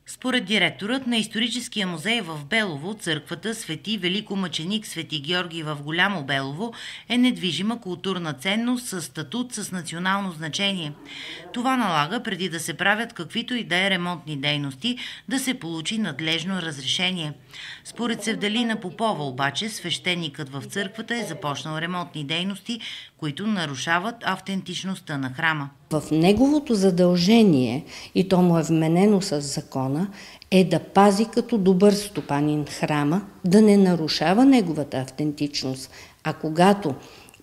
Според директорът на историческия музей в Белово, църквата Свети Великомъченик Свети Георги в Голямо Белово е недвижима културна ценност със статут с национално значение. Това налага, преди да се правят каквито и да е ремонтни дейности, да се получи надлежно разрешение. Според Севдалина Попова обаче, свещеникът в църквата е започнал ремонтни дейности, които нарушават автентичността на храма. В неговото задължение, и то му е вменено с закона, е да пази като добър стопанин храма, да не нарушава неговата автентичност, а когато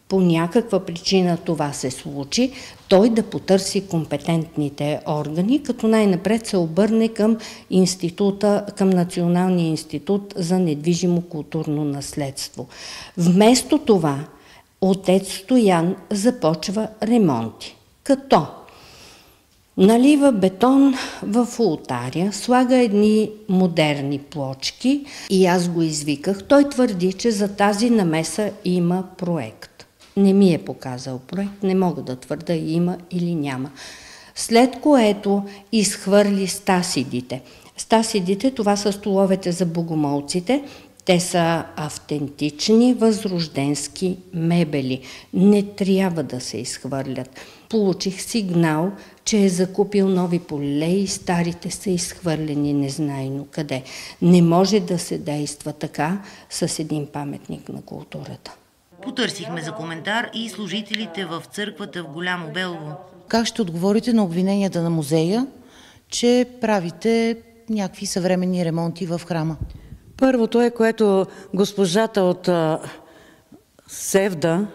по някаква причина това се случи, той да потърси компетентните органи, като най-напред се обърне към института, към Националния институт за недвижимо културно наследство. Вместо това, отец Стоян започва ремонти, като налива бетон в ултаря, слага едни модерни плочки и аз го извиках. Той твърди, че за тази намеса има проект. Не ми е показал проект, не мога да твърда има или няма. След което изхвърли стасидите. Стасидите, това са столовете за богомолците. Те са автентични възрожденски мебели. Не трябва да се изхвърлят. Получих сигнал, че е закупил нови полилеи, старите са изхвърлени незнайно къде. Не може да се действа така с един паметник на културата. Потърсихме за коментар и служителите в църквата в Голямо Белово. Как ще отговорите на обвиненията на музея, че правите някакви съвременни ремонти в храма? Първото е, което госпожата от Севда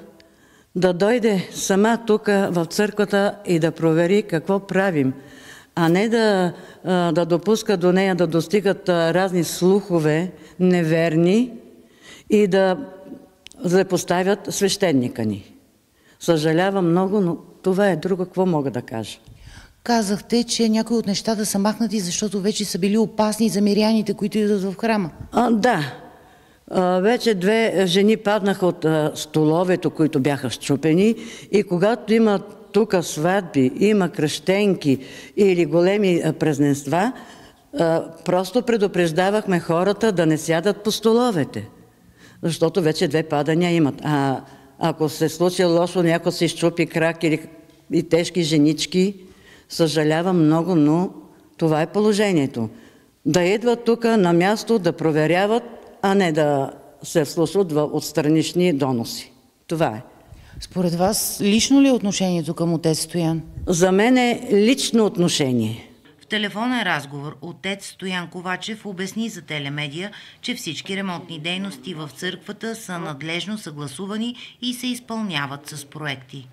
да дойде сама тук в църквата и да провери какво правим, а не да допуска до нея да достигат разни слухове неверни и да злепоставят свещеника ни. Съжалявам много, но това е друго, какво мога да кажа. Казахте, че някои от нещата са махнати, защото вече са били опасни за миряните, които идват в храма. Да. Вече 2 жени паднаха от столовето, които бяха счупени, и когато има тук сватби, има кръщенки или големи празненства, просто предупреждавахме хората да не сядат по столовете, защото вече 2 падания имат. Ако се случи лошо, някой се изчупи крак или и тежки женички, съжалявам много, но това е положението. Да идват тук на място, да проверяват, а не да се вслушват от странични доноси. Това е. Според вас, лично ли е отношението към отец Стоян? За мен е лично отношение. В телефонен разговор отец Стоян Ковачев обясни за Телемедия, че всички ремонтни дейности в църквата са надлежно съгласувани и се изпълняват с проекти.